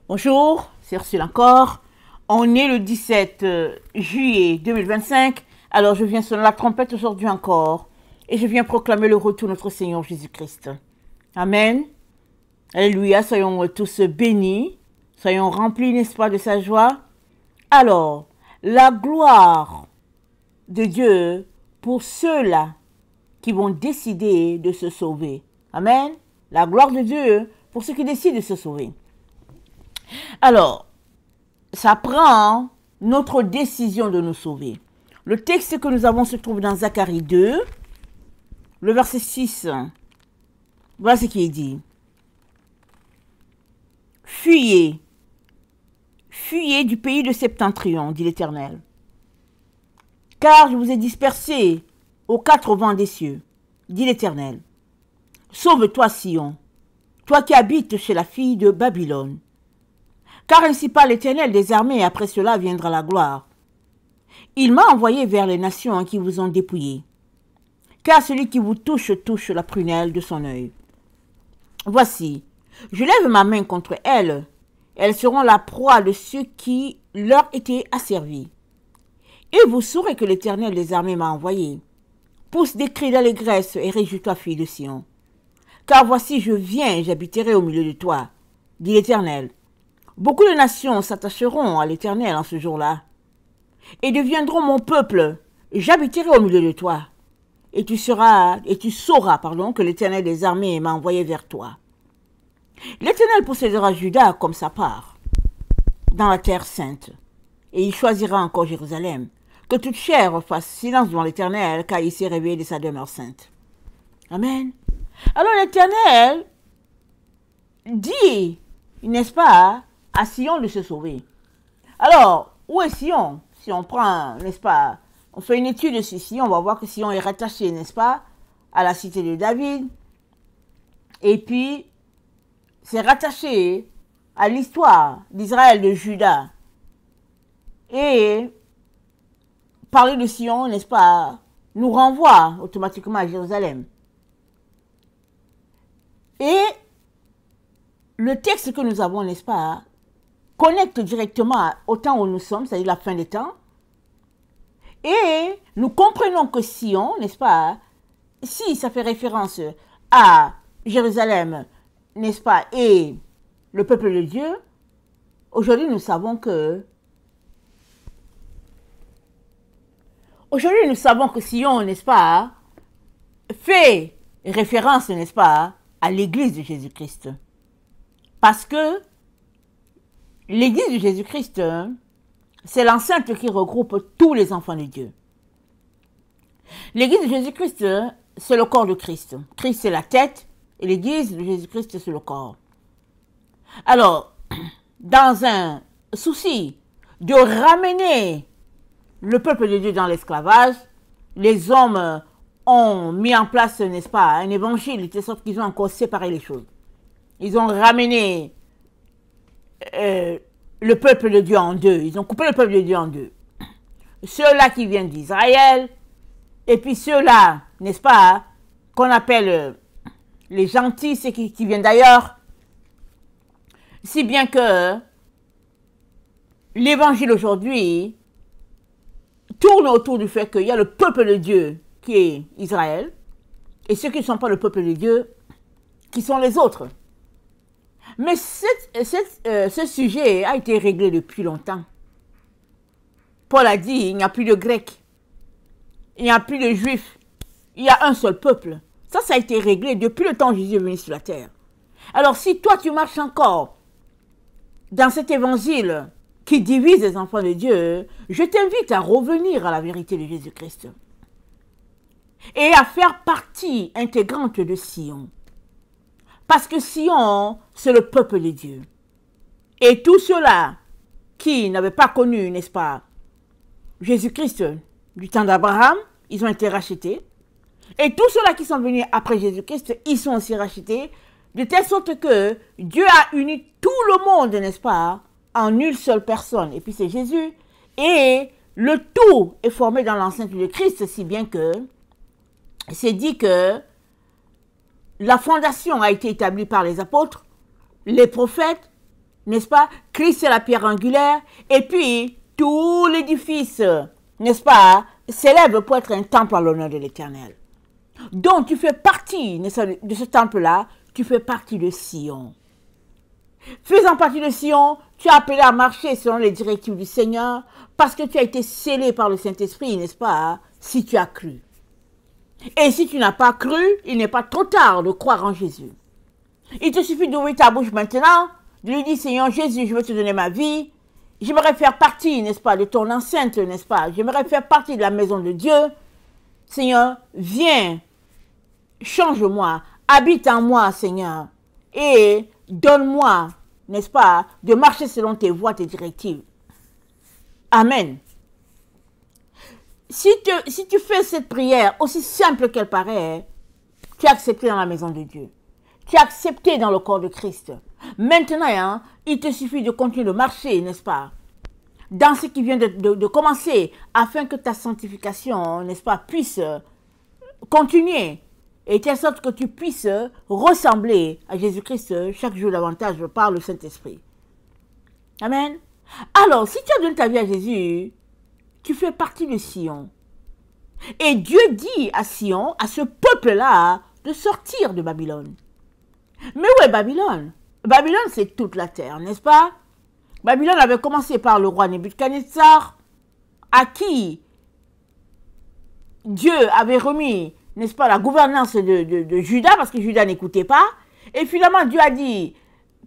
Bonjour, c'est Ursule encore. On est le 17 juillet 2025. Alors je viens sonner la trompette aujourd'hui encore. Et je viens proclamer le retour de notre Seigneur Jésus-Christ. Amen. Alléluia, soyons tous bénis. Soyons remplis, n'est-ce pas, de sa joie. Alors, la gloire de Dieu pour ceux-là qui vont décider de se sauver. Amen. La gloire de Dieu pour ceux qui décident de se sauver. Alors, ça prend notre décision de nous sauver. Le texte que nous avons se trouve dans Zacharie 2, le verset 6. Voilà ce qui est dit. Fuyez, fuyez du pays de Septentrion, dit l'Éternel. Car je vous ai dispersés aux quatre vents des cieux, dit l'Éternel. Sauve-toi, Sion, toi qui habites chez la fille de Babylone. Car ainsi parle l'Éternel des armées, et après cela viendra la gloire. Il m'a envoyé vers les nations qui vous ont dépouillés. Car celui qui vous touche, touche la prunelle de son œil. Voici, je lève ma main contre elles. Elles seront la proie de ceux qui leur étaient asservis. Et vous saurez que l'Éternel des armées m'a envoyé. Pousse des cris d'allégresse et réjouis-toi, fille de Sion. Car voici, je viens et j'habiterai au milieu de toi, dit l'Éternel. Beaucoup de nations s'attacheront à l'Éternel en ce jour-là, et deviendront mon peuple. J'habiterai au milieu de toi, et tu sauras que l'Éternel des armées m'a envoyé vers toi. L'Éternel possédera Juda comme sa part, dans la terre sainte, et il choisira encore Jérusalem. Que toute chair fasse silence devant l'Éternel, car il s'est réveillé de sa demeure sainte. Amen. Alors l'Éternel dit, n'est-ce pas, à Sion de se sauver. Alors, où est Sion? Si on prend, n'est-ce pas, on fait une étude sur Sion, on va voir que Sion est rattaché, n'est-ce pas, à la cité de David. Et puis, c'est rattaché à l'histoire d'Israël, de Juda. Et parler de Sion, n'est-ce pas, nous renvoie automatiquement à Jérusalem. Et le texte que nous avons, n'est-ce pas, connecte directement au temps où nous sommes, c'est-à-dire la fin des temps. Et nous comprenons que Sion, n'est-ce pas, si ça fait référence à Jérusalem, n'est-ce pas, et le peuple de Dieu, aujourd'hui nous savons que Sion, n'est-ce pas, fait référence, n'est-ce pas, à l'église de Jésus-Christ. Parce que l'église de Jésus-Christ, c'est l'enceinte qui regroupe tous les enfants de Dieu. L'église de Jésus-Christ, c'est le corps de Christ. Christ, c'est la tête, et l'église de Jésus-Christ, c'est le corps. Alors, dans un souci de ramener le peuple de Dieu dans l'esclavage, les hommes ont mis en place, n'est-ce pas, un évangile, de sorte qu'ils ont encore séparé les choses. Ils ont ramené le peuple de Dieu en deux. Ils ont coupé le peuple de Dieu en deux. Ceux-là qui viennent d'Israël, et puis ceux-là, n'est-ce pas, qu'on appelle les gentils, ceux qui viennent d'ailleurs. Si bien que l'évangile aujourd'hui tourne autour du fait qu'il y a le peuple de Dieu qui est Israël, et ceux qui ne sont pas le peuple de Dieu, qui sont les autres. Mais ce sujet a été réglé depuis longtemps. Paul a dit, il n'y a plus de Grecs, il n'y a plus de Juifs, il y a un seul peuple. Ça a été réglé depuis le temps où Jésus est venu sur la terre. Alors si toi tu marches encore dans cet évangile qui divise les enfants de Dieu, je t'invite à revenir à la vérité de Jésus-Christ et à faire partie intégrante de Sion. Parce que Sion, c'est le peuple de Dieu. Et tous ceux-là qui n'avaient pas connu, n'est-ce pas, Jésus-Christ du temps d'Abraham, ils ont été rachetés. Et tous ceux-là qui sont venus après Jésus-Christ, ils sont aussi rachetés, de telle sorte que Dieu a uni tout le monde, n'est-ce pas, en une seule personne. Et puis c'est Jésus. Et le tout est formé dans l'enceinte de Christ, si bien que c'est dit que la fondation a été établie par les apôtres, les prophètes, n'est-ce pas? Christ est la pierre angulaire, et puis tout l'édifice, n'est-ce pas, s'élève pour être un temple à l'honneur de l'Éternel. Donc tu fais partie de ce temple-là, tu fais partie de Sion. Faisant partie de Sion, tu es appelé à marcher selon les directives du Seigneur, parce que tu as été scellé par le Saint-Esprit, n'est-ce pas, si tu as cru. Et si tu n'as pas cru, il n'est pas trop tard de croire en Jésus. Il te suffit d'ouvrir ta bouche maintenant, de lui dire, Seigneur Jésus, je veux te donner ma vie. J'aimerais faire partie, n'est-ce pas, de ton enceinte, n'est-ce pas. J'aimerais faire partie de la maison de Dieu. Seigneur, viens, change-moi, habite en moi, Seigneur. Et donne-moi, n'est-ce pas, de marcher selon tes voies, tes directives. Amen. Si tu fais cette prière, aussi simple qu'elle paraît, tu es accepté dans la maison de Dieu. Tu es accepté dans le corps de Christ. Maintenant, hein, il te suffit de continuer de marcher, n'est-ce pas, dans ce qui vient de commencer, afin que ta sanctification, n'est-ce pas, puisse continuer, et de telle sorte que tu puisses ressembler à Jésus-Christ chaque jour davantage par le Saint-Esprit. Amen. Alors, si tu as donné ta vie à Jésus, tu fais partie de Sion. Et Dieu dit à Sion, à ce peuple-là, de sortir de Babylone. Mais où est Babylone? Babylone, c'est toute la terre, n'est-ce pas? Babylone avait commencé par le roi Nebuchadnezzar, à qui Dieu avait remis, n'est-ce pas, la gouvernance de Juda, parce que Juda n'écoutait pas. Et finalement, Dieu a dit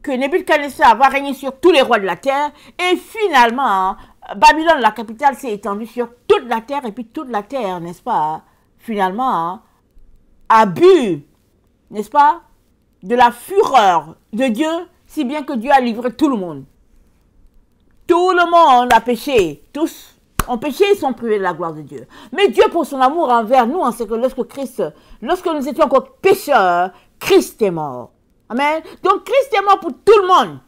que Nebuchadnezzar va régner sur tous les rois de la terre. Et finalement, Babylone, la capitale, s'est étendue sur toute la terre. Et puis toute la terre, n'est-ce pas, finalement, a bu, n'est-ce pas, de la fureur de Dieu, si bien que Dieu a livré tout le monde. Tout le monde a péché, tous ont péché et sont privés de la gloire de Dieu. Mais Dieu, pour son amour envers nous, en ce que lorsque nous étions encore pécheurs, Christ est mort. Amen. Donc Christ est mort pour tout le monde.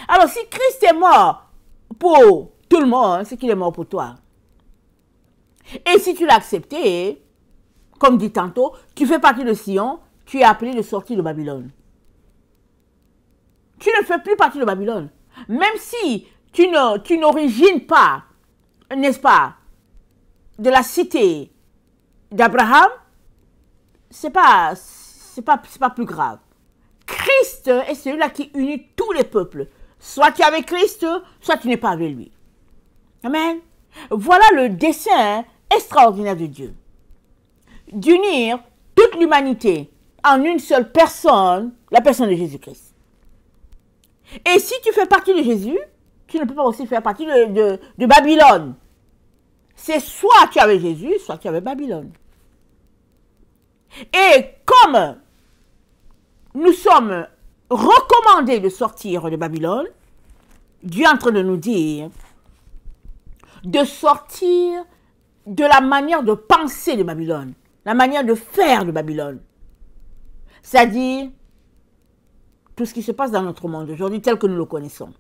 Alors si Christ est mort pour tout le monde, c'est qu'il est mort pour toi. Et si tu l'as accepté, comme dit tantôt, tu fais partie de Sion, tu es appelé de sortir de Babylone. Tu ne fais plus partie de Babylone. Même si tu n'origines pas, n'est-ce pas, de la cité d'Abraham, c'est pas plus grave. Christ est celui-là qui unit tous les peuples. Soit tu es avec Christ, soit tu n'es pas avec lui. Amen. Voilà le dessein extraordinaire de Dieu. D'unir toute l'humanité en une seule personne, la personne de Jésus-Christ. Et si tu fais partie de Jésus, tu ne peux pas aussi faire partie de Babylone. C'est soit tu es avec Jésus, soit tu es avec Babylone. Et comme nous sommes recommandés de sortir de Babylone, Dieu est en train de nous dire de sortir de la manière de penser de Babylone, la manière de faire de Babylone. C'est-à-dire tout ce qui se passe dans notre monde aujourd'hui tel que nous le connaissons.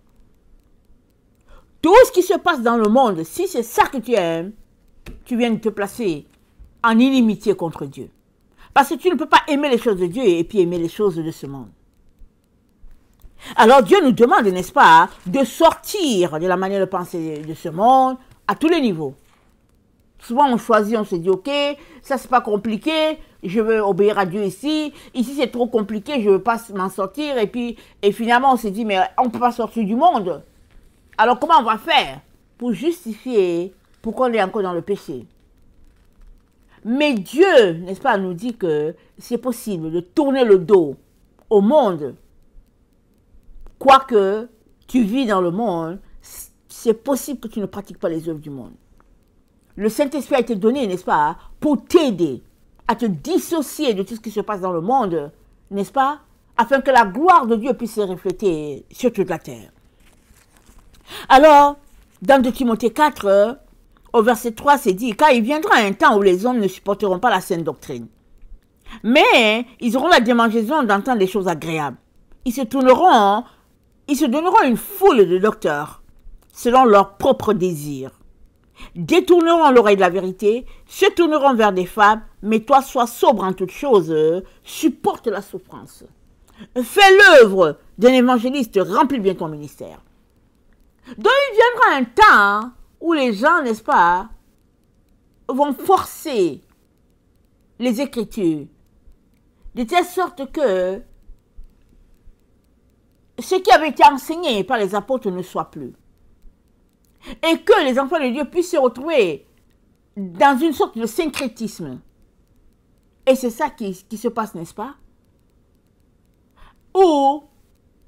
Tout ce qui se passe dans le monde, si c'est ça que tu aimes, tu viens de te placer en inimitié contre Dieu. Parce que tu ne peux pas aimer les choses de Dieu et puis aimer les choses de ce monde. Alors Dieu nous demande, n'est-ce pas, de sortir de la manière de penser de ce monde à tous les niveaux. Souvent on choisit, on se dit, ok, ça c'est pas compliqué, je veux obéir à Dieu ici. Ici c'est trop compliqué, je ne veux pas m'en sortir. Et finalement on se dit, mais on ne peut pas sortir du monde. Alors comment on va faire pour justifier pourquoi on est encore dans le péché? Mais Dieu, n'est-ce pas, nous dit que c'est possible de tourner le dos au monde. Quoique tu vis dans le monde, c'est possible que tu ne pratiques pas les œuvres du monde. Le Saint-Esprit a été donné, n'est-ce pas, pour t'aider à te dissocier de tout ce qui se passe dans le monde, n'est-ce pas, afin que la gloire de Dieu puisse se refléter sur toute la terre. Alors, dans 2 Timothée 4, au verset 3, c'est dit, car il viendra un temps où les hommes ne supporteront pas la saine doctrine. Mais ils auront la démangeaison d'entendre des choses agréables. Ils se donneront une foule de docteurs, selon leurs propres désirs. Détourneront l'oreille de la vérité, se tourneront vers des fables, mais toi sois sobre en toutes choses, supporte la souffrance. Fais l'œuvre d'un évangéliste, remplis bien ton ministère. Donc il viendra un temps où les gens, n'est-ce pas, vont forcer les Écritures de telle sorte que ce qui avait été enseigné par les apôtres ne soit plus. Et que les enfants de Dieu puissent se retrouver dans une sorte de syncrétisme. Et c'est ça qui se passe, n'est-ce pas? Où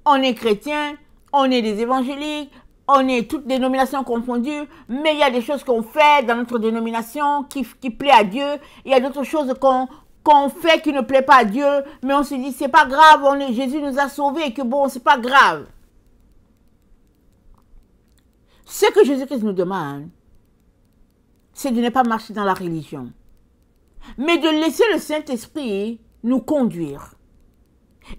on est chrétien, on est des évangéliques, on est toutes dénominations confondues, mais il y a des choses qu'on fait dans notre dénomination qui plaît à Dieu. Il y a d'autres choses qu'on fait qui ne plaît pas à Dieu, mais on se dit, c'est pas grave, Jésus nous a sauvés, et que bon, c'est pas grave. Ce que Jésus-Christ nous demande, c'est de ne pas marcher dans la religion, mais de laisser le Saint-Esprit nous conduire.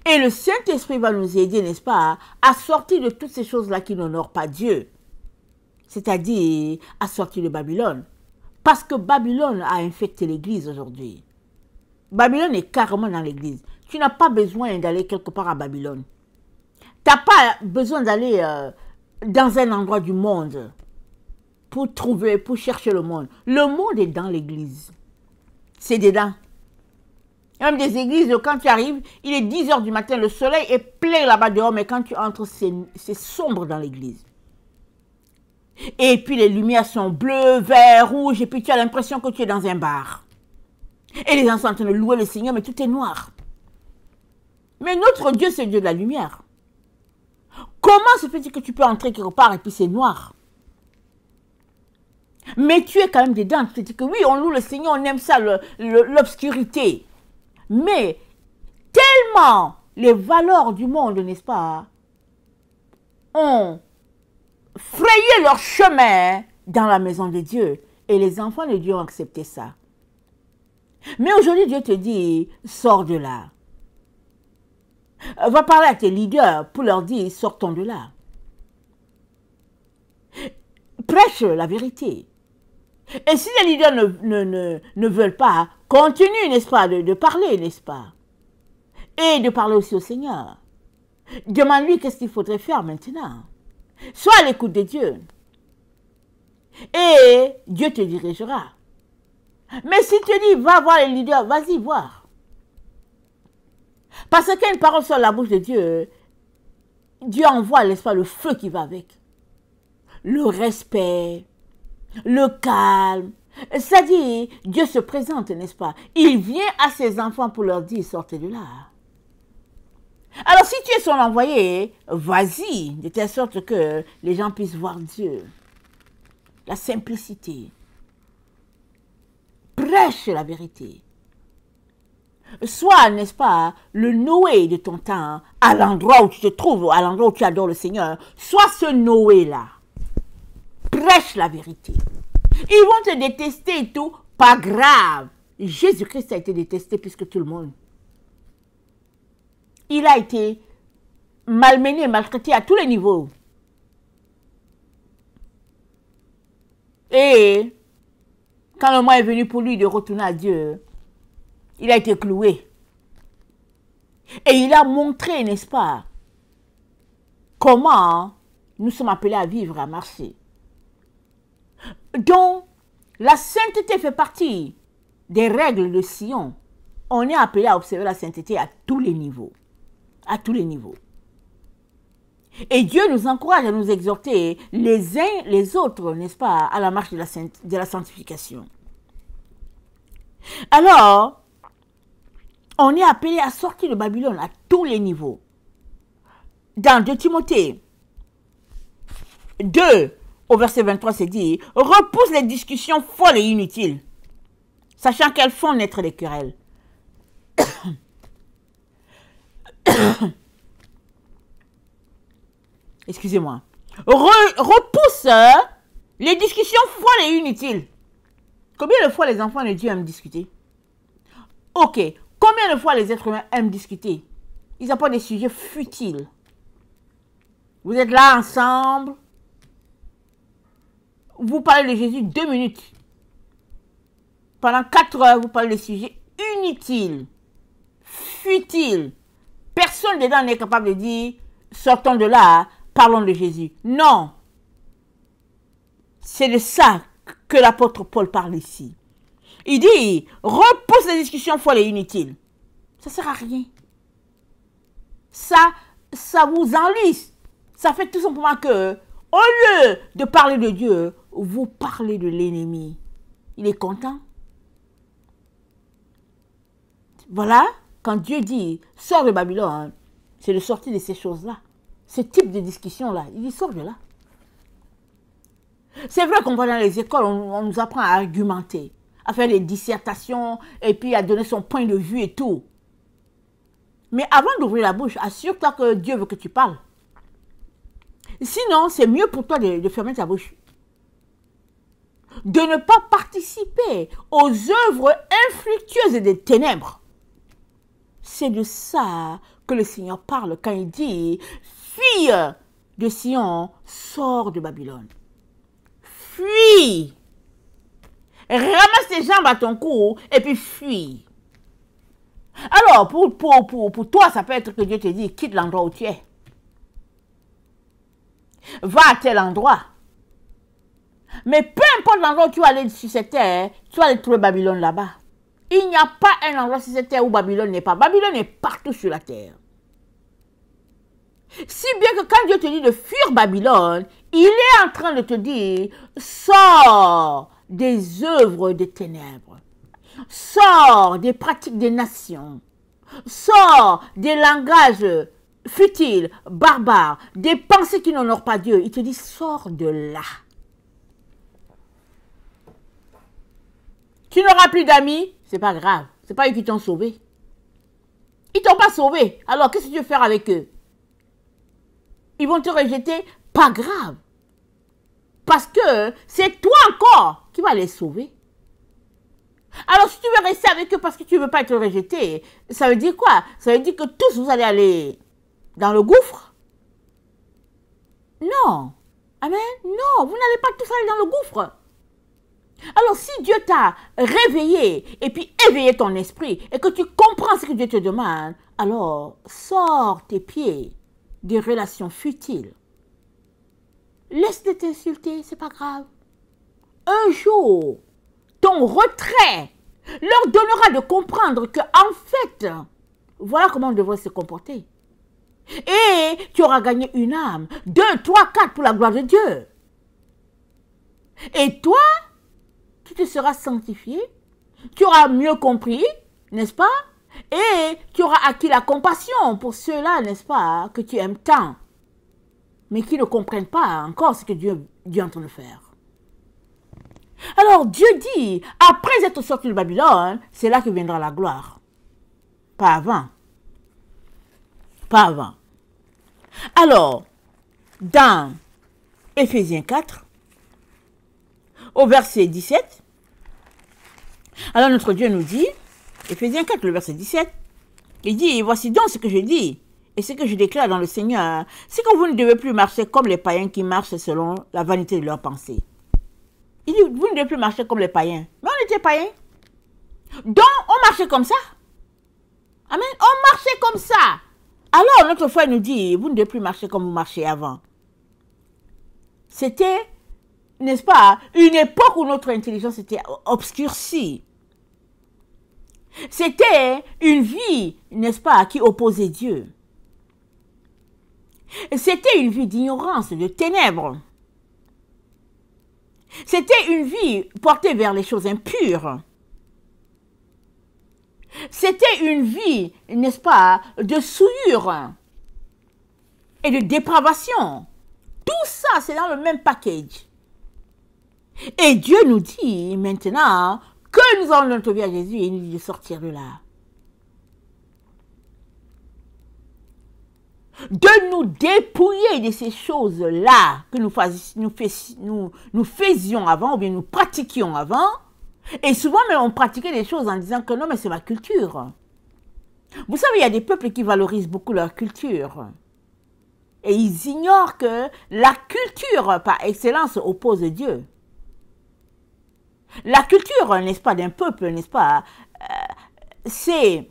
Et le Saint-Esprit va nous aider, n'est-ce pas, à sortir de toutes ces choses-là qui n'honorent pas Dieu. C'est-à-dire à sortir de Babylone. Parce que Babylone a infecté l'Église aujourd'hui. Babylone est carrément dans l'Église. Tu n'as pas besoin d'aller quelque part à Babylone. Tu n'as pas besoin d'aller dans un endroit du monde pour chercher le monde. Le monde est dans l'Église. C'est dedans. Même des églises, quand tu arrives, il est 10 h du matin, le soleil est plein là-bas dehors, mais quand tu entres, c'est sombre dans l'église. Et puis les lumières sont bleues, verts, rouges, et puis tu as l'impression que tu es dans un bar. Et les gens sont en train de louer le Seigneur, mais tout est noir. Mais notre Dieu, c'est le Dieu de la lumière. Comment se fait-il que tu peux entrer quelque part et puis c'est noir? Mais tu es quand même dedans, tu te dis que oui, on loue le Seigneur, on aime ça, l'obscurité. Mais tellement les valeurs du monde, n'est-ce pas, ont frayé leur chemin dans la maison de Dieu. Et les enfants de Dieu ont accepté ça. Mais aujourd'hui, Dieu te dit, sors de là. Va parler à tes leaders pour leur dire, sortons de là. Prêche la vérité. Et si les leaders ne veulent pas, continue, n'est-ce pas, de parler, n'est-ce pas? Et de parler aussi au Seigneur. Demande-lui qu'est-ce qu'il faudrait faire maintenant. Sois à l'écoute de Dieu. Et Dieu te dirigera. Mais s'il te dit, va voir les leaders, vas-y voir. Parce qu'il y a une parole sur la bouche de Dieu, Dieu envoie, n'est-ce pas, le feu qui va avec. Le respect, le calme. C'est-à-dire, Dieu se présente, n'est-ce pas? Il vient à ses enfants pour leur dire, sortez de là. Alors, si tu es son envoyé, vas-y, de telle sorte que les gens puissent voir Dieu. La simplicité. Prêche la vérité. Sois, n'est-ce pas, le Noé de ton temps, à l'endroit où tu te trouves, à l'endroit où tu adores le Seigneur. Sois ce Noé-là. Prêche la vérité. Ils vont te détester et tout, pas grave. Jésus-Christ a été détesté plus que tout le monde. Il a été malmené, maltraité à tous les niveaux. Et quand le moment est venu pour lui de retourner à Dieu, il a été cloué. Et il a montré, n'est-ce pas, comment nous sommes appelés à vivre, à marcher. Donc, la sainteté fait partie des règles de Sion. On est appelé à observer la sainteté à tous les niveaux. À tous les niveaux. Et Dieu nous encourage à nous exhorter les uns les autres, n'est-ce pas, à la marche de la sanctification. Alors, on est appelé à sortir de Babylone à tous les niveaux. Dans 2 Timothée 2, au verset 23, c'est dit, repousse les discussions folles et inutiles, sachant qu'elles font naître des querelles. Excusez-moi. Repousse les discussions folles et inutiles. Combien de fois les enfants de Dieu aiment discuter? Ok. Combien de fois les êtres humains aiment discuter? Ils apportent des sujets futiles. Vous êtes là ensemble. Vous parlez de Jésus 2 minutes. Pendant 4 heures, vous parlez de sujets inutiles. Futiles. Personne dedans n'est capable de dire sortons de là, parlons de Jésus. Non. C'est de ça que l'apôtre Paul parle ici. Il dit, repousse les discussions folles et inutiles. Ça ne sert à rien. Ça vous enlise. Ça fait tout simplement que, au lieu de parler de Dieu, vous parlez de l'ennemi. Il est content. Voilà, quand Dieu dit, sors de Babylone, c'est de sortir de ces choses-là. Ce type de discussion-là, il dit, sors de là. C'est vrai qu'on va dans les écoles, on nous apprend à argumenter, à faire des dissertations, et puis à donner son point de vue et tout. Mais avant d'ouvrir la bouche, assure-toi que Dieu veut que tu parles. Sinon, c'est mieux pour toi de fermer ta bouche. De ne pas participer aux œuvres infructueuses des ténèbres. C'est de ça que le Seigneur parle quand il dit « Fille de Sion, sors de Babylone. Fuis. Ramasse tes jambes à ton cou et puis fuis. » Alors, pour toi, ça peut être que Dieu te dit « Quitte l'endroit où tu es. Va à tel endroit. » Mais peu importe l'endroit où tu vas aller sur cette terre, tu vas aller trouver Babylone là-bas. Il n'y a pas un endroit sur cette terre où Babylone n'est pas. Babylone est partout sur la terre. Si bien que quand Dieu te dit de fuir Babylone, il est en train de te dire, sors des œuvres des ténèbres. Sors des pratiques des nations. Sors des langages futiles, barbares, des pensées qui n'honorent pas Dieu. Il te dit, sors de là. Tu n'auras plus d'amis, c'est pas grave. C'est pas eux qui t'ont sauvé. Ils t'ont pas sauvé. Alors, qu'est-ce que tu veux faire avec eux? Ils vont te rejeter, pas grave. Parce que c'est toi encore qui vas les sauver. Alors, si tu veux rester avec eux parce que tu ne veux pas être rejeté, ça veut dire quoi? Ça veut dire que tous vous allez aller dans le gouffre? Non. Amen. Non, vous n'allez pas tous aller dans le gouffre. Alors, si Dieu t'a réveillé et puis éveillé ton esprit et que tu comprends ce que Dieu te demande, alors sors tes pieds des relations futiles. Laisse-les t'insulter, c'est pas grave. Un jour, ton retrait leur donnera de comprendre que, en fait, voilà comment on devrait se comporter. Et tu auras gagné une âme, 2, 3, 4 pour la gloire de Dieu. Et toi, tu te seras sanctifié, tu auras mieux compris, n'est-ce pas? Et tu auras acquis la compassion pour ceux-là, n'est-ce pas, que tu aimes tant, mais qui ne comprennent pas encore ce que Dieu est en train de faire. Alors Dieu dit, après être sorti de Babylone, c'est là que viendra la gloire. Pas avant. Pas avant. Alors, dans Éphésiens 4, au verset 17, alors notre Dieu nous dit, Éphésiens 4, le verset 17, il dit, voici donc ce que je dis, et ce que je déclare dans le Seigneur, c'est que vous ne devez plus marcher comme les païens qui marchent selon la vanité de leurs pensées. Il dit, vous ne devez plus marcher comme les païens. Mais on était païens. Donc, on marchait comme ça. Amen. On marchait comme ça. Alors, notre foi nous dit, vous ne devez plus marcher comme vous marchiez avant. C'était, n'est-ce pas, une époque où notre intelligence était obscurcie. C'était une vie, n'est-ce pas, qui opposait Dieu. C'était une vie d'ignorance, de ténèbres. C'était une vie portée vers les choses impures. C'était une vie, n'est-ce pas, de souillure et de dépravation. Tout ça, c'est dans le même package. Et Dieu nous dit maintenant que nous allons notre vie à Jésus et il nous dit de sortir de là. De nous dépouiller de ces choses-là que nous faisions avant ou bien nous pratiquions avant. Et souvent, même, on pratiquait des choses en disant que non, mais c'est ma culture. Vous savez, il y a des peuples qui valorisent beaucoup leur culture. Et ils ignorent que la culture, par excellence, oppose Dieu. La culture, n'est-ce pas, d'un peuple, n'est-ce pas, c'est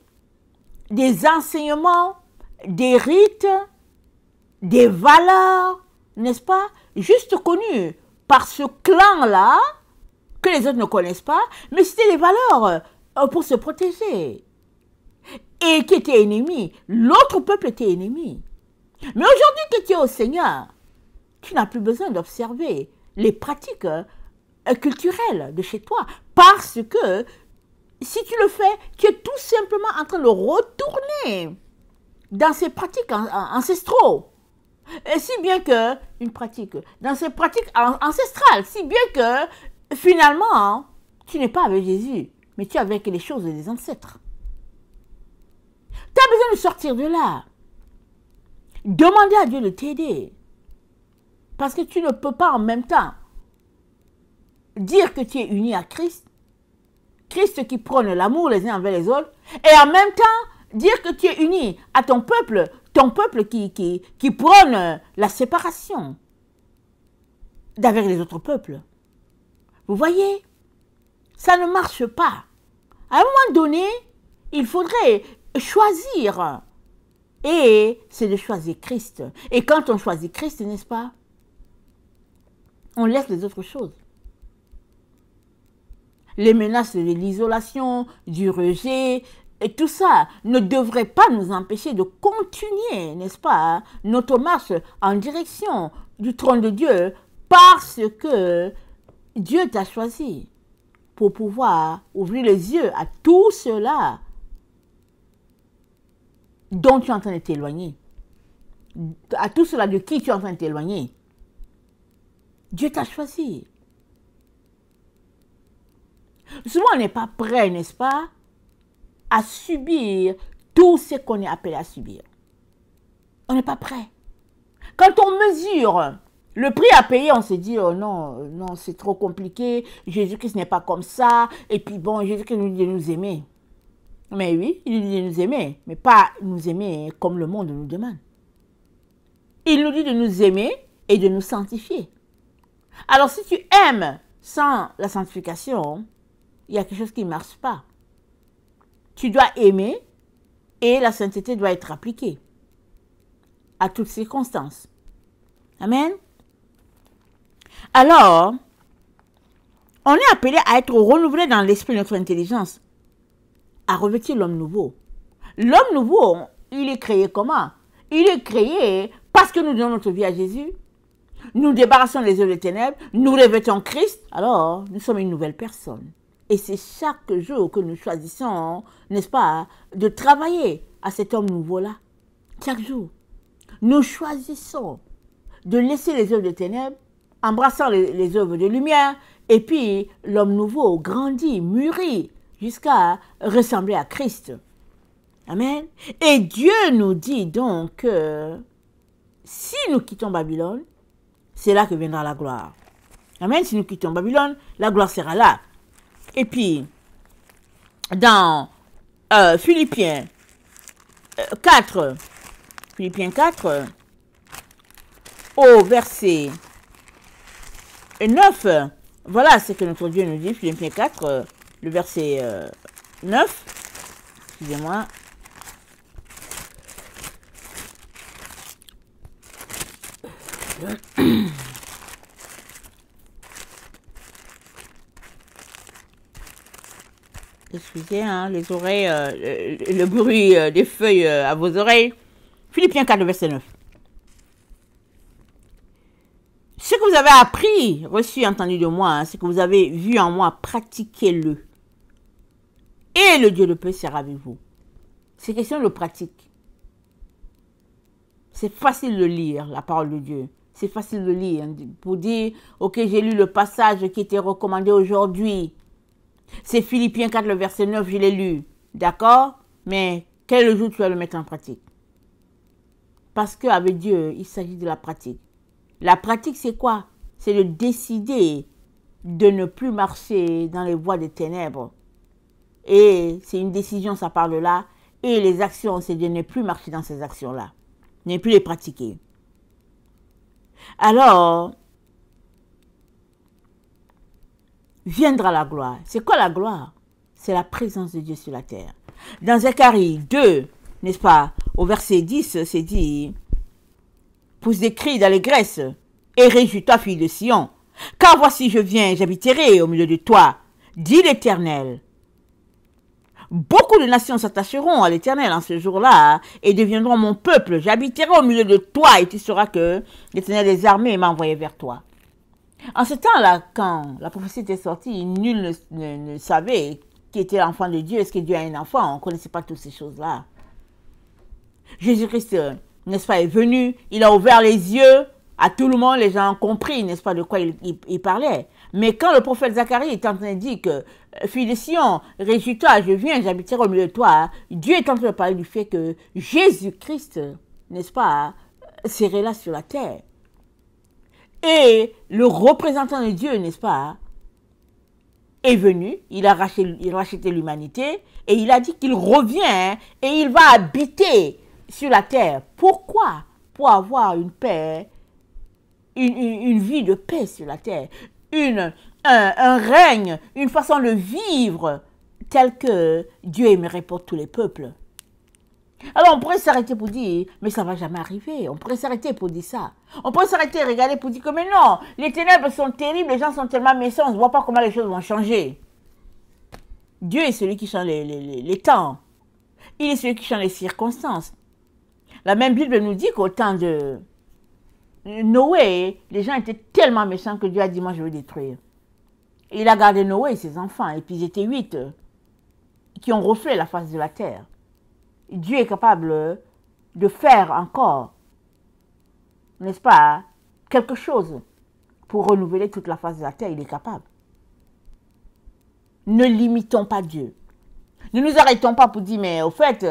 des enseignements, des rites, des valeurs, n'est-ce pas, juste connues par ce clan-là, que les autres ne connaissent pas, mais c'était des valeurs pour se protéger. Et qui étaient ennemis. L'autre peuple était ennemi. Mais aujourd'hui que tu es au Seigneur, tu n'as plus besoin d'observer les pratiques culturelles de chez toi. Parce que si tu le fais, tu es tout simplement en train de retourner dans ces pratiques ancestraux. Et si bien que, dans ces pratiques ancestrales, si bien que finalement, tu n'es pas avec Jésus, mais tu es avec les choses des ancêtres. Tu as besoin de sortir de là. Demander à Dieu de t'aider. Parce que tu ne peux pas en même temps dire que tu es uni à Christ, Christ qui prône l'amour les uns envers les autres, et en même temps dire que tu es uni à ton peuple qui prône la séparation d'avec les autres peuples. Vous voyez, ça ne marche pas. À un moment donné, il faudrait choisir. Et c'est de choisir Christ. Et quand on choisit Christ, n'est-ce pas, on laisse les autres choses. Les menaces de l'isolation, du rejet, et tout ça ne devrait pas nous empêcher de continuer, n'est-ce pas, notre marche en direction du trône de Dieu, parce que Dieu t'a choisi pour pouvoir ouvrir les yeux à tout cela dont tu es en train de t'éloigner, à tout cela de qui tu es en train de t'éloigner. Dieu t'a choisi. Souvent, on n'est pas prêt, n'est-ce pas, à subir tout ce qu'on est appelé à subir. On n'est pas prêt. Quand on mesure le prix à payer, on se dit, oh non, non, c'est trop compliqué, Jésus-Christ n'est pas comme ça, et puis bon, Jésus-Christ nous dit de nous aimer. Mais oui, il nous dit de nous aimer, mais pas nous aimer comme le monde nous demande. Il nous dit de nous aimer et de nous sanctifier. Alors si tu aimes sans la sanctification, il y a quelque chose qui ne marche pas. Tu dois aimer et la sainteté doit être appliquée à toutes circonstances. Amen. Alors, on est appelé à être renouvelé dans l'esprit de notre intelligence, à revêtir l'homme nouveau. L'homme nouveau, il est créé comment? Il est créé parce que nous donnons notre vie à Jésus. Nous débarrassons les œuvres des ténèbres, nous revêtons Christ, alors nous sommes une nouvelle personne. Et c'est chaque jour que nous choisissons, n'est-ce pas, de travailler à cet homme nouveau-là. Chaque jour. Nous choisissons de laisser les œuvres des ténèbres, embrassant les œuvres de lumière, et puis l'homme nouveau grandit, mûrit, jusqu'à ressembler à Christ. Amen. Et Dieu nous dit donc que si nous quittons Babylone, c'est là que viendra la gloire. Amen. Si nous quittons Babylone, la gloire sera là. Et puis, dans Philippiens 4, au verset 9, voilà ce que notre Dieu nous dit, Philippiens 4, le verset 9, excusez-moi. Excusez, hein, les oreilles, le bruit des feuilles à vos oreilles. Philippiens 4, verset 9. Ce que vous avez appris, reçu, entendu de moi, hein, ce que vous avez vu en moi, pratiquez-le. Et le Dieu de paix sera avec vous. C'est question de pratique. C'est facile de lire la parole de Dieu. C'est facile de lire pour dire, ok, j'ai lu le passage qui était recommandé aujourd'hui. C'est Philippiens 4, le verset 9, je l'ai lu. D'accord? Mais quel jour tu vas le mettre en pratique? Parce qu'avec Dieu, il s'agit de la pratique. La pratique, c'est quoi? C'est de décider de ne plus marcher dans les voies des ténèbres. Et c'est une décision, ça parle là. Et les actions, c'est de ne plus marcher dans ces actions-là. Ne plus les pratiquer. Alors, viendra la gloire. C'est quoi la gloire? C'est la présence de Dieu sur la terre. Dans Zacharie 2, n'est-ce pas, au verset 10, c'est dit, pousse des cris d'allégresse, et réjouis-toi, fille de Sion. Car voici, je viens, j'habiterai au milieu de toi, dit l'Éternel. Beaucoup de nations s'attacheront à l'Éternel en ce jour-là et deviendront mon peuple. J'habiterai au milieu de toi et tu sauras que l'Éternel des armées m'a envoyé vers toi. En ce temps-là, quand la prophétie était sortie, nul ne savait qui était l'enfant de Dieu. Est-ce que Dieu a un enfant? On ne connaissait pas toutes ces choses-là. Jésus-Christ, n'est-ce pas, est venu, il a ouvert les yeux à tout le monde, les gens ont compris, n'est-ce pas, de quoi il parlait. Mais quand le prophète Zacharie est en train de dire que, fille de Sion, réjouis-toi, je viens, j'habiterai au milieu de toi, Dieu est en train de parler du fait que Jésus-Christ, n'est-ce pas, serait là sur la terre. Et le représentant de Dieu, n'est-ce pas, est venu, il a racheté l'humanité, et il a dit qu'il revient et il va habiter sur la terre. Pourquoi? Pour avoir une paix, une vie de paix sur la terre, un règne, une façon de vivre telle que Dieu aimerait pour tous les peuples. Alors on pourrait s'arrêter pour dire, mais ça ne va jamais arriver. On pourrait s'arrêter pour dire ça. On pourrait s'arrêter et regarder pour dire que, mais non, les ténèbres sont terribles, les gens sont tellement méchants, on ne voit pas comment les choses vont changer. Dieu est celui qui change les temps. Il est celui qui change les circonstances. La même Bible nous dit qu'au temps de Noé, les gens étaient tellement méchants que Dieu a dit, moi je veux détruire. Et il a gardé Noé et ses enfants, et puis ils étaient 8 qui ont refait la face de la terre. Dieu est capable de faire encore, n'est-ce pas, quelque chose pour renouveler toute la face de la terre. Il est capable. Ne limitons pas Dieu. Ne nous arrêtons pas pour dire, mais au fait,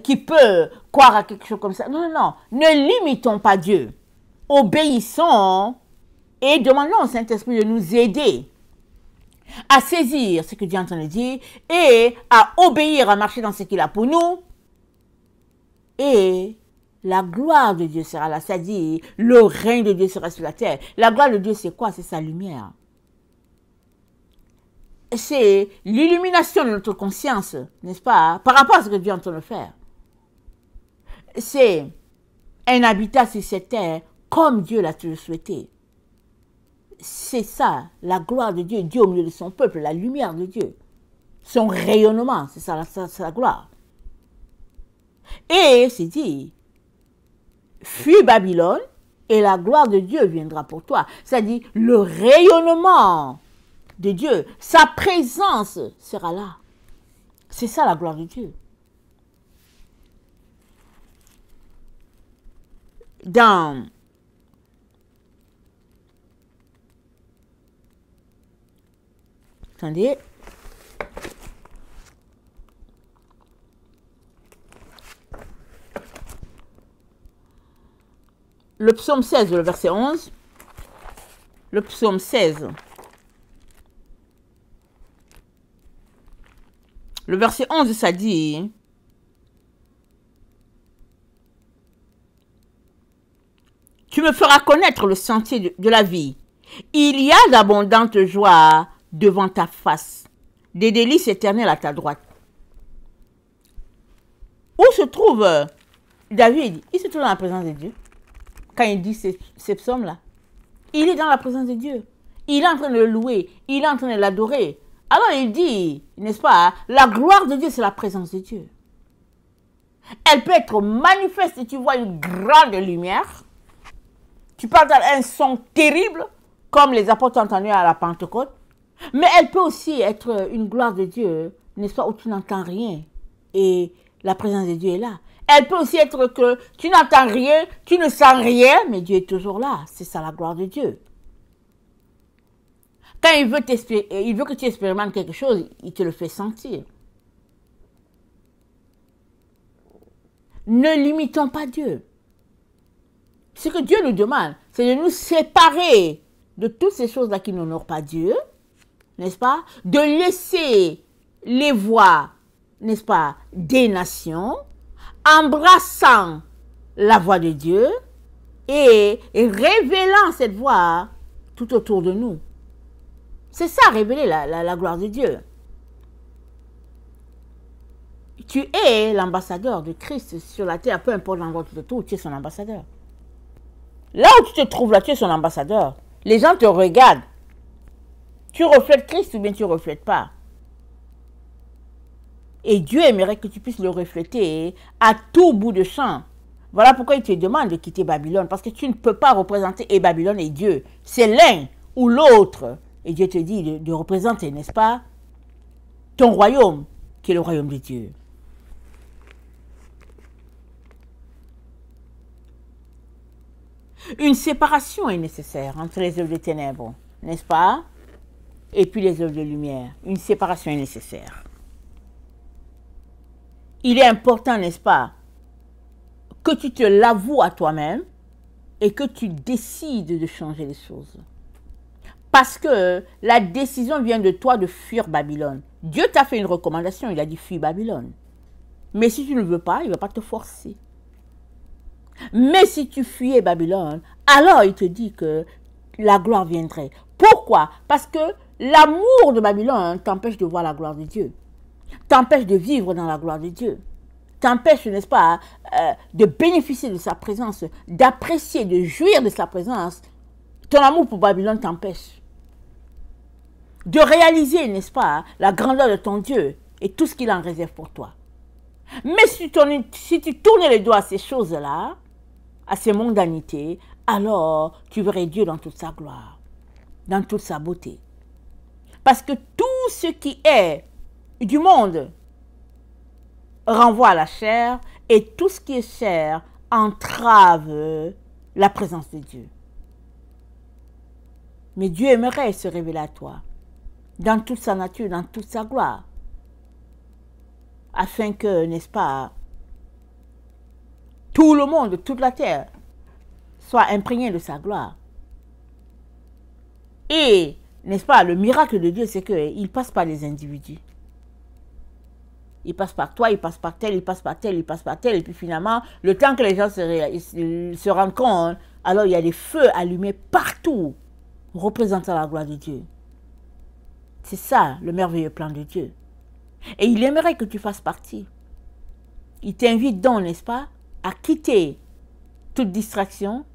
qui peut croire à quelque chose comme ça? Non, non, non. Ne limitons pas Dieu. Obéissons et demandons au Saint-Esprit de nous aider à saisir ce que Dieu est en train de dire et à obéir, à marcher dans ce qu'il a pour nous. Et la gloire de Dieu sera là, c'est-à-dire le règne de Dieu sera sur la terre. La gloire de Dieu, c'est quoi? C'est sa lumière. C'est l'illumination de notre conscience, n'est-ce pas, par rapport à ce que Dieu est en train de faire. C'est un habitat sur cette terre comme Dieu l'a toujours souhaité. C'est ça, la gloire de Dieu, Dieu au milieu de son peuple, la lumière de Dieu. Son rayonnement, c'est ça, c'est la gloire. Et c'est dit, fuis Babylone et la gloire de Dieu viendra pour toi. C'est-à-dire le rayonnement de Dieu, sa présence sera là. C'est ça la gloire de Dieu. Dans attendez. Le psaume 16, le verset 11. Le psaume 16. Le verset 11, ça dit, tu me feras connaître le sentier de la vie. Il y a d'abondantes joies devant ta face, des délices éternelles à ta droite. Où se trouve David? Il se trouve dans la présence de Dieu. Quand il dit ces psaumes-là, il est dans la présence de Dieu. Il est en train de le louer, il est en train de l'adorer. Alors il dit, n'est-ce pas, la gloire de Dieu, c'est la présence de Dieu. Elle peut être manifeste et tu vois une grande lumière. Tu peux entendre un son terrible, comme les apôtres ont entendu à la Pentecôte. Mais elle peut aussi être une gloire de Dieu, n'est-ce pas, où tu n'entends rien et la présence de Dieu est là. Elle peut aussi être que tu n'entends rien, tu ne sens rien, mais Dieu est toujours là. C'est ça la gloire de Dieu. Quand il veut que tu expérimentes quelque chose, il te le fait sentir. Ne limitons pas Dieu. Ce que Dieu nous demande, c'est de nous séparer de toutes ces choses-là qui n'honorent pas Dieu, n'est-ce pas? De laisser les voies, n'est-ce pas, des nations, embrassant la voix de Dieu et révélant cette voix tout autour de nous. C'est ça, révéler la gloire de Dieu. Tu es l'ambassadeur de Christ sur la terre, peu importe l'endroit où tu te trouves, tu es son ambassadeur. Là où tu te trouves, là, tu es son ambassadeur. Les gens te regardent. Tu reflètes Christ ou bien tu ne reflètes pas. Et Dieu aimerait que tu puisses le refléter à tout bout de champ. Voilà pourquoi il te demande de quitter Babylone. Parce que tu ne peux pas représenter et Babylone et Dieu. C'est l'un ou l'autre. Et Dieu te dit de représenter, n'est-ce pas, ton royaume, qui est le royaume de Dieu. Une séparation est nécessaire entre les œuvres de ténèbres, n'est-ce pas, et puis les œuvres de lumière. Une séparation est nécessaire. Il est important, n'est-ce pas, que tu te l'avoues à toi-même et que tu décides de changer les choses. Parce que la décision vient de toi de fuir Babylone. Dieu t'a fait une recommandation, il a dit fuis Babylone. Mais si tu ne veux pas, il ne va pas te forcer. Mais si tu fuyais Babylone, alors il te dit que la gloire viendrait. Pourquoi? Parce que l'amour de Babylone t'empêche de voir la gloire de Dieu. T'empêche de vivre dans la gloire de Dieu. T'empêche, n'est-ce pas, de bénéficier de sa présence, d'apprécier, de jouir de sa présence. Ton amour pour Babylone t'empêche de réaliser, n'est-ce pas, la grandeur de ton Dieu et tout ce qu'il en réserve pour toi. Mais si tu tournais les doigts à ces choses-là, à ces mondanités, alors tu verrais Dieu dans toute sa gloire, dans toute sa beauté. Parce que tout ce qui est du monde renvoie à la chair et tout ce qui est chair entrave la présence de Dieu. Mais Dieu aimerait se révéler à toi dans toute sa nature, dans toute sa gloire, afin que, n'est-ce pas, tout le monde, toute la terre, soit imprégné de sa gloire. Et, n'est-ce pas, le miracle de Dieu, c'est qu'il passe par les individus. Il passe par toi, il passe par tel, il passe par tel, il passe par tel, et puis finalement, le temps que les gens se rendent compte, alors il y a des feux allumés partout, représentant la gloire de Dieu. C'est ça, le merveilleux plan de Dieu. Et il aimerait que tu fasses partie. Il t'invite donc, n'est-ce pas, à quitter toute distraction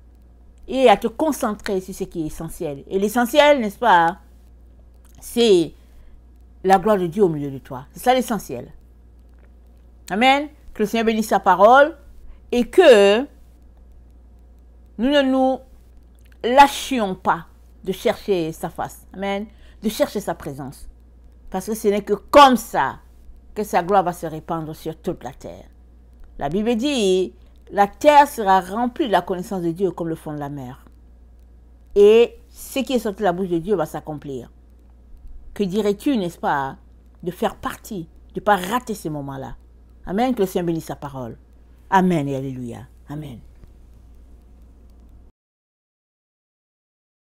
et à te concentrer sur ce qui est essentiel. Et l'essentiel, n'est-ce pas, c'est la gloire de Dieu au milieu de toi. C'est ça l'essentiel. Amen. Que le Seigneur bénisse sa parole et que nous ne nous lâchions pas de chercher sa face. Amen. De chercher sa présence. Parce que ce n'est que comme ça que sa gloire va se répandre sur toute la terre. La Bible dit, la terre sera remplie de la connaissance de Dieu comme le fond de la mer. Et ce qui est sorti de la bouche de Dieu va s'accomplir. Que dirais-tu, n'est-ce pas, de faire partie, de ne pas rater ces moments-là. Amen, que le Seigneur bénisse sa parole. Amen et alléluia. Amen.